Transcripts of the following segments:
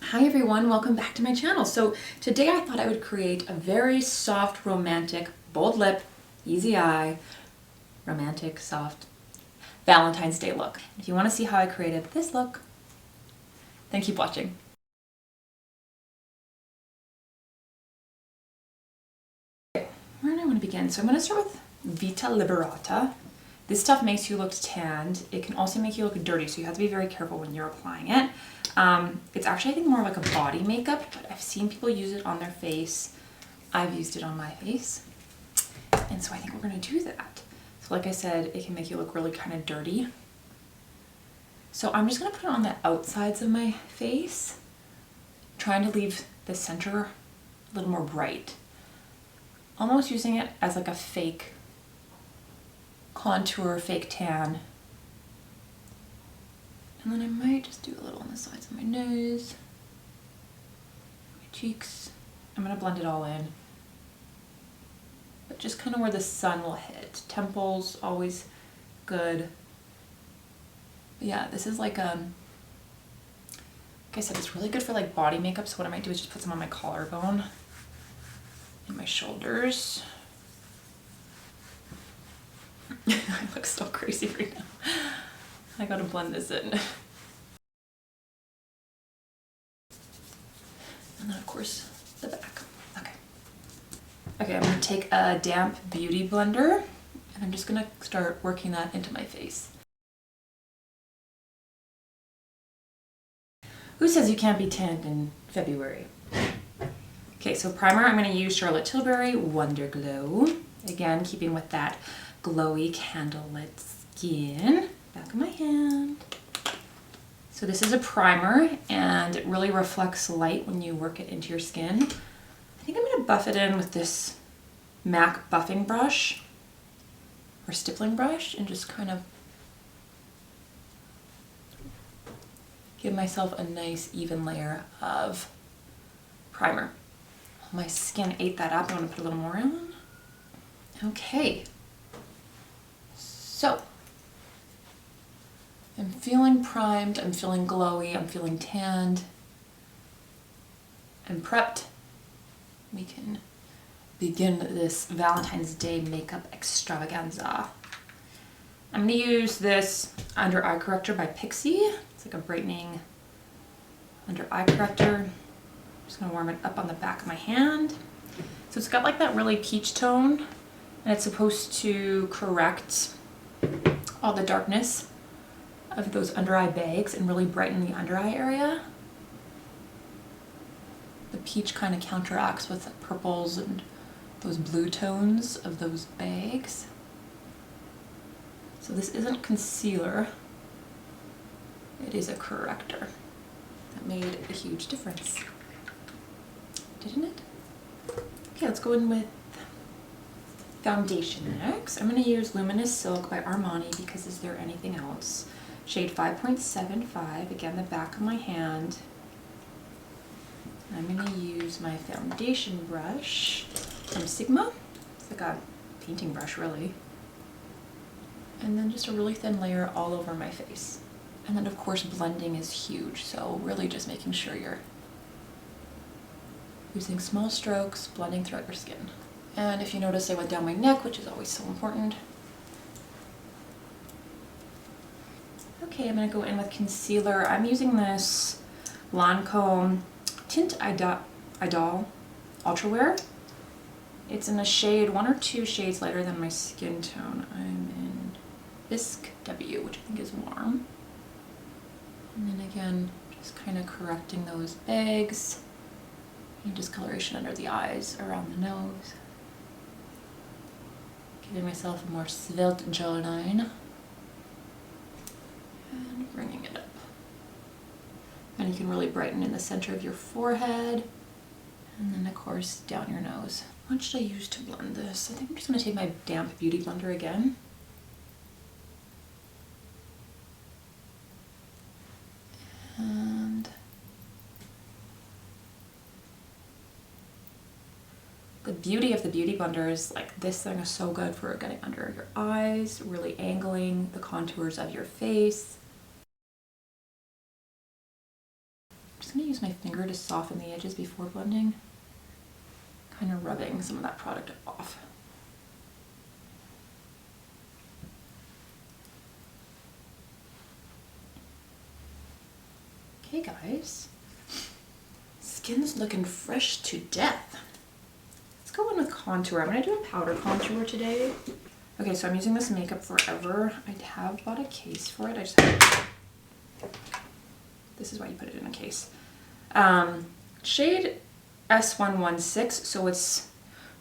Hi everyone, welcome back to my channel. So today I thought I would create a very soft, romantic, bold lip, easy eye, romantic, soft Valentine's Day look. If you want to see how I created this look, then keep watching. Okay, where do I want to begin? So I'm going to start with Vita Liberata. This stuff makes you look tanned. It can also make you look dirty, so you have to be very careful when you're applying it. It's actually, I think, more like a body makeup, but I've seen people use it on their face. I've used it on my face. And so I think we're going to do that. So like I said, it can make you look really kind of dirty. So I'm just going to put it on the outsides of my face, trying to leave the center a little more bright. Almost using it as like a fake contour, fake tan. And then I might just do a little on the sides of my nose, my cheeks. I'm going to blend it all in. But just kind of where the sun will hit. Temples, always good. But yeah, this is like I said, it's really good for like body makeup. So what I might do is just put some on my collarbone and my shoulders. I look so crazy right now. I gotta blend this in. And then of course, the back. Okay, I'm gonna take a damp beauty blender and I'm just gonna start working that into my face. Who says you can't be tanned in February? Okay, so primer, I'm gonna use Charlotte Tilbury Wonder Glow. Again, keeping with that glowy candlelit skin. Back of my hand. So this is a primer and it really reflects light when you work it into your skin. I think I'm going to buff it in with this MAC buffing brush or stippling brush and just kind of give myself a nice even layer of primer. My skin ate that up. I'm going to put a little more on. Okay. So I'm feeling primed, I'm feeling glowy, I'm feeling tanned. I'm prepped. We can begin this Valentine's Day makeup extravaganza. I'm going to use this under eye corrector by Pixie. It's like a brightening under eye corrector. I'm just going to warm it up on the back of my hand. So it's got like that really peach tone and it's supposed to correct all the darkness of those under eye bags and really brighten the under eye area. The peach kind of counteracts with the purples and those blue tones of those bags. So this isn't concealer, it is a corrector. That made a huge difference, didn't it? Okay, let's go in with foundation next. I'm going to use Luminous Silk by Armani because is there anything else? Shade 5.75, again the back of my hand. I'm going to use my foundation brush from Sigma. It's like a painting brush really. And then just a really thin layer all over my face. And then of course blending is huge, so really just making sure you're using small strokes, blending throughout your skin. And if you notice I went down my neck, which is always so important. Okay, I'm going to go in with concealer. I'm using this Lancome Teint Idole Ultra Wear. It's in a shade, 1 or 2 shades lighter than my skin tone. I'm in Bisque W, which I think is warm. And then again, just kind of correcting those bags. And discoloration under the eyes, around the nose. Giving myself a more svelte jawline. And bringing it up. And you can really brighten in the center of your forehead. And then of course down your nose. What should I use to blend this? I think I'm just going to take my damp beauty blender again. And the beauty of the beauty blender is like this thing is so good for getting under your eyes, really angling the contours of your face. gonna use my finger to soften the edges before blending, kind of rubbing some of that product off. Okay guys, skin's looking fresh to death. Let's go in with contour. I'm gonna do a powder contour today. Okay, so I'm using this Makeup Forever. I have bought a case for it. I just have this is why you put it in a case. Shade S116, so it's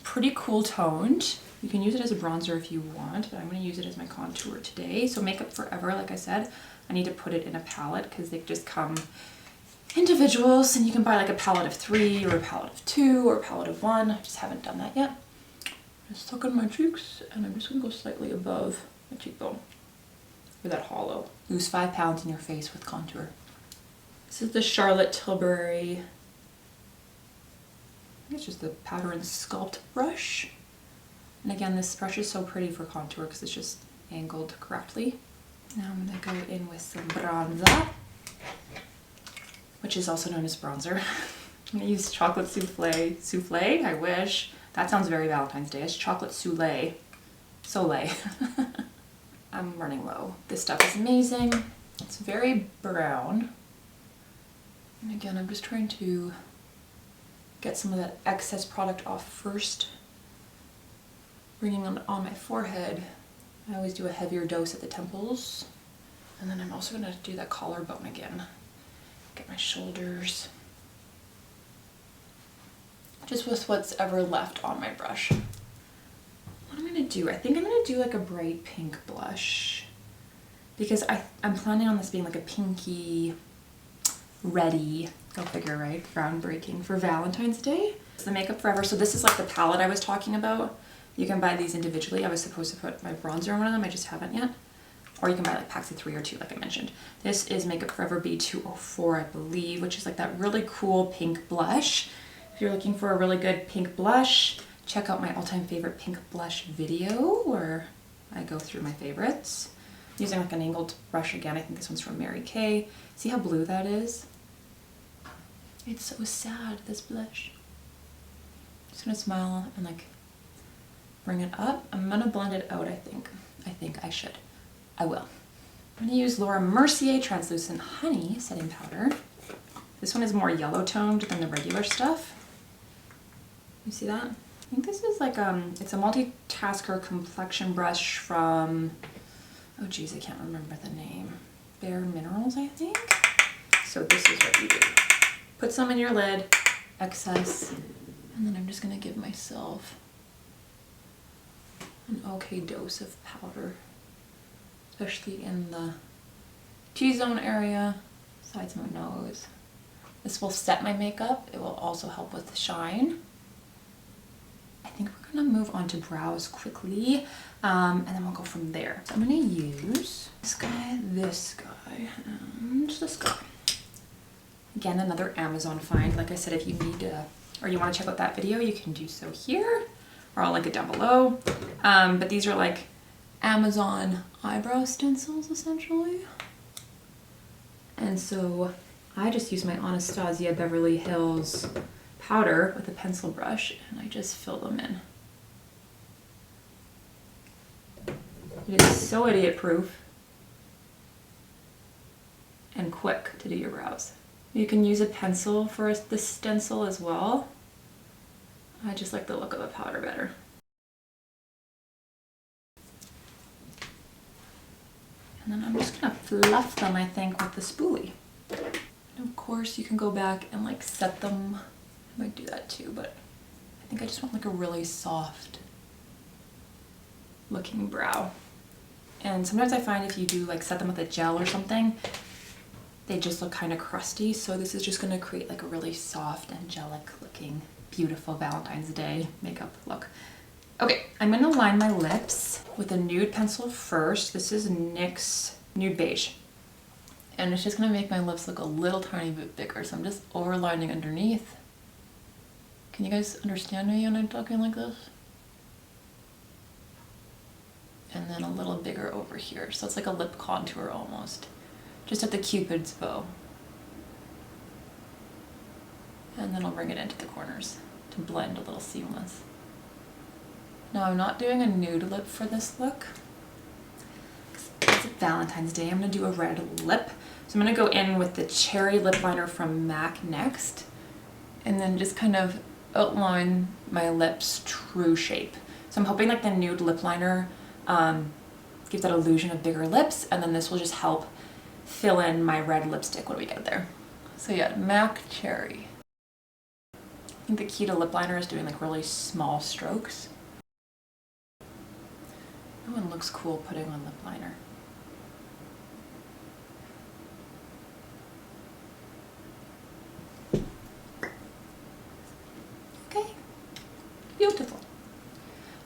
pretty cool toned. You can use it as a bronzer if you want, but I'm going to use it as my contour today. So Makeup Forever, like I said, I need to put it in a palette because they just come individuals, and you can buy like a palette of 3 or a palette of 2 or a palette of 1. I just haven't done that yet. Just tuck in my cheeks, and I'm just going to go slightly above my cheekbone for that hollow. Lose 5 pounds in your face with contour. This is the Charlotte Tilbury, I think it's just the Powder and Sculpt brush. And again, this brush is so pretty for contour because it's just angled correctly. Now I'm going to go in with some bronzer, which is also known as bronzer. I'm going to use Chocolate Souffle. Souffle? I wish. That sounds very Valentine's Day. It's Chocolate Soleil. Soleil. I'm running low. This stuff is amazing. It's very brown. And again, I'm just trying to get some of that excess product off first. Bringing it on my forehead. I always do a heavier dose at the temples. And then I'm also going to do that collarbone again. Get my shoulders. Just with what's ever left on my brush. What am I going to do? I think I'm going to do like a bright pink blush. Because I'm planning on this being like a pinky, ready, go figure, right? Groundbreaking for Valentine's Day. It's the Makeup Forever. So this is like the palette I was talking about. You can buy these individually. I was supposed to put my bronzer on one of them. I just haven't yet. Or you can buy like packs of 3 or 2, like I mentioned. This is Makeup Forever B204, I believe, which is like that really cool pink blush. If you're looking for a really good pink blush, check out my all-time favorite pink blush video where I go through my favorites. Using like an angled brush again. I think this one's from Mary Kay. See how blue that is? It's so sad, this blush. Just gonna smile and like bring it up. I'm gonna blend it out, I think. I should. I will. I'm gonna use Laura Mercier Translucent Honey Setting Powder. This one is more yellow toned than the regular stuff. You see that? I think this is like, it's a multitasker complexion brush from, oh geez, I can't remember the name. Bare Minerals, I think? So this is what you do. Put some in your lid, excess, and then I'm just gonna give myself an okay dose of powder, especially in the T-zone area, sides of my nose. This will set my makeup. It will also help with the shine. I think we're gonna move on to brows quickly, and then we'll go from there. So I'm gonna use this guy, and this guy. Again, another Amazon find. Like I said, if you need or you want to check out that video, you can do so here, or I'll link it down below. But these are like Amazon eyebrow stencils, essentially. And so I just use my Anastasia Beverly Hills powder with a pencil brush, and I just fill them in. It is so idiot proof and quick to do your brows. You can use a pencil for the stencil as well. I just like the look of the powder better. And then I'm just gonna fluff them, I think, with the spoolie. And of course, you can go back and like set them. I might do that too, but I think I just want like a really soft looking brow. And sometimes I find if you do like set them with a gel or something, they just look kind of crusty. So this is just gonna create like a really soft, angelic looking, beautiful Valentine's Day makeup look. Okay, I'm gonna line my lips with a nude pencil first. This is NYX Nude Beige. And it's just gonna make my lips look a little tiny bit bigger. So I'm just overlining underneath. Can you guys understand me when I'm talking like this? And then a little bigger over here. So it's like a lip contour almost. Just at the Cupid's bow. And then I'll bring it into the corners to blend a little seamless. Now I'm not doing a nude lip for this look. It's Valentine's Day. I'm going to do a red lip. So I'm going to go in with the cherry lip liner from MAC next. And then just kind of outline my lips true shape. So I'm hoping like the nude lip liner gives that illusion of bigger lips. And then this will just help fill in my red lipstick when we get there. So yeah, MAC cherry. I think the key to lip liner is doing like really small strokes. That one looks cool putting on lip liner. Okay, beautiful.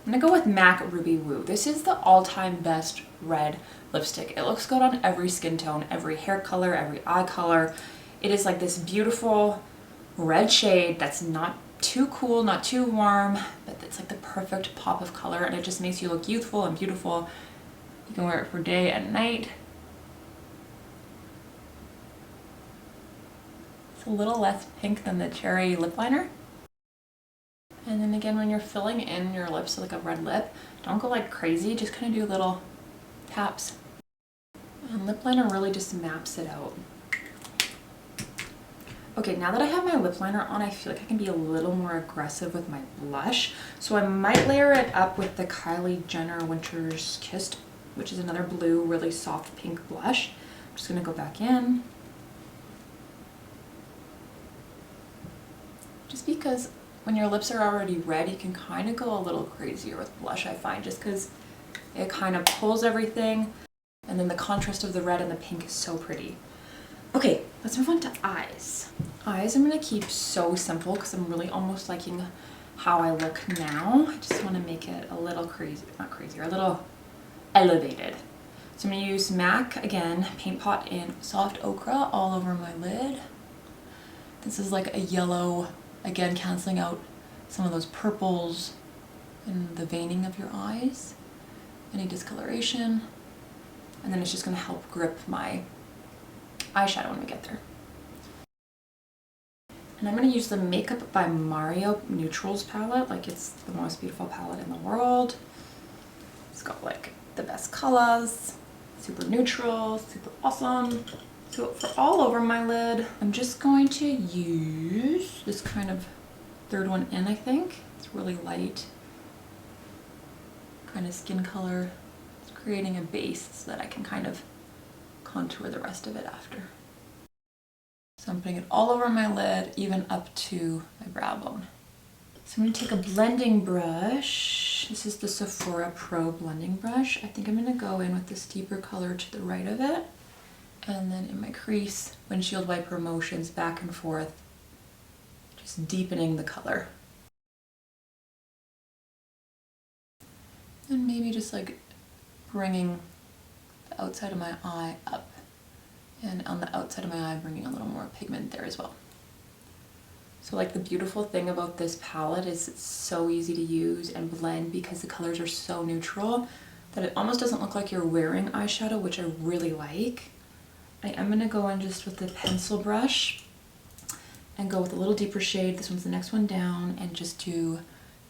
I'm gonna go with MAC Ruby Woo. This is the all-time best red lipstick. It looks good on every skin tone, every hair color, every eye color. It is like this beautiful red shade that's not too cool, not too warm, but it's like the perfect pop of color, and it just makes you look youthful and beautiful. You can wear it for day and night. It's a little less pink than the cherry lip liner. And then again, when you're filling in your lips with like a red lip, don't go like crazy, just kind of do little taps. And lip liner really just maps it out. Okay, now that I have my lip liner on, I feel like I can be a little more aggressive with my blush. So I might layer it up with the Kylie Jenner Winter's Kissed, which is another blue, really soft pink blush. I'm just gonna go back in. Just because when your lips are already red, you can kind of go a little crazier with blush, I find, just because it kind of pulls everything. And then the contrast of the red and the pink is so pretty. Okay, let's move on to eyes. Eyes I'm going to keep so simple because I'm really almost liking how I look now. I just want to make it a little crazy, not crazier, a little elevated. So I'm going to use MAC, again, Paint Pot in Soft Ochre all over my lid. This is like a yellow, again canceling out some of those purples in the veining of your eyes, any discoloration. And then it's just going to help grip my eyeshadow when we get there. And I'm going to use the Makeup by Mario Neutrals palette, like it's the most beautiful palette in the world. It's got like the best colors, super neutral, super awesome. So for all over my lid, I'm just going to use this kind of third one in, I think. It's really light, kind of skin color. It's creating a base so that I can kind of contour the rest of it after. So I'm putting it all over my lid, even up to my brow bone. So I'm going to take a blending brush. This is the Sephora Pro blending brush. I think I'm going to go in with this deeper color to the right of it. And then in my crease, windshield wiper motions back and forth, just deepening the color. And maybe just like bringing the outside of my eye up. And on the outside of my eye, bringing a little more pigment there as well. So like the beautiful thing about this palette is it's so easy to use and blend because the colors are so neutral that it almost doesn't look like you're wearing eyeshadow, which I really like. I am going to go in just with the pencil brush and go with a little deeper shade. This one's the next one down, and just do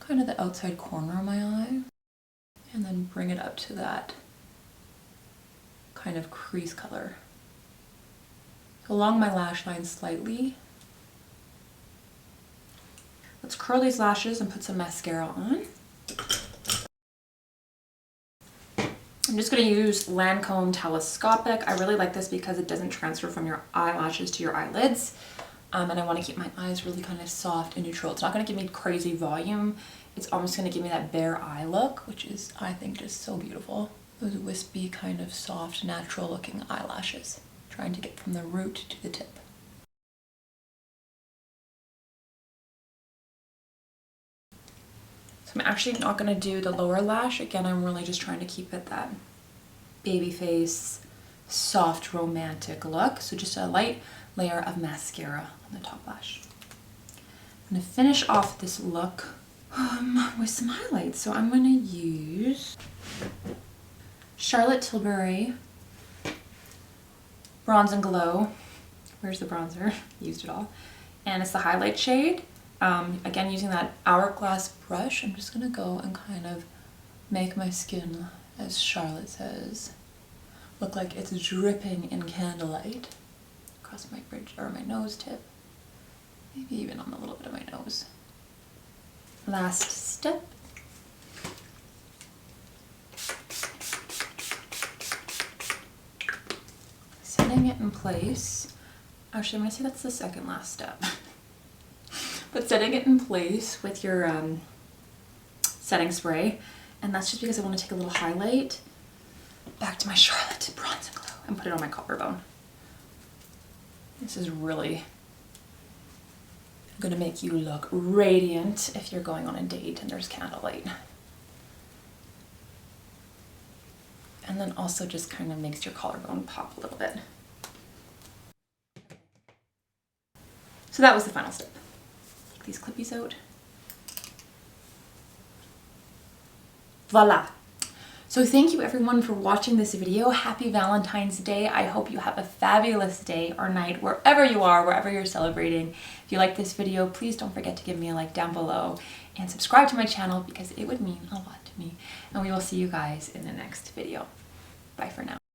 kind of the outside corner of my eye. And then bring it up to that kind of crease color. Along my lash line slightly. Let's curl these lashes and put some mascara on. I'm just going to use Lancome Telescopic. I really like this because it doesn't transfer from your eyelashes to your eyelids. And I want to keep my eyes really kind of soft and neutral. It's not going to give me crazy volume. It's almost going to give me that bare eye look, which is, I think, just so beautiful. Those wispy, kind of soft, natural looking eyelashes. Trying to get from the root to the tip. So I'm actually not going to do the lower lash. Again, I'm really just trying to keep it that baby face, soft, romantic look. So just a light layer of mascara on the top lash. I'm going to finish off this look with some highlights. So I'm going to use Charlotte Tilbury Bronze and Glow. Where's the bronzer? Used it all. and it's the highlight shade. Again, using that hourglass brush, I'm just gonna go and kind of make my skin, as Charlotte says, look like it's dripping in candlelight across my bridge or my nose tip, maybe even on a little bit of my nose. Last step. Setting it in place. Actually, I'm gonna say that's the second last step. But setting it in place with your setting spray, and that's just because I want to take a little highlight back to my Charlotte Bronze and Glow and put it on my collarbone. This is really gonna make you look radiant if you're going on a date and there's candlelight. And then also just kind of makes your collarbone pop a little bit. So that was the final step. Take these clippies out. Voila! So thank you everyone for watching this video. Happy Valentine's Day. I hope you have a fabulous day or night wherever you are, wherever you're celebrating. If you like this video, please don't forget to give me a like down below and subscribe to my channel because it would mean a lot to me. And we will see you guys in the next video. Bye for now.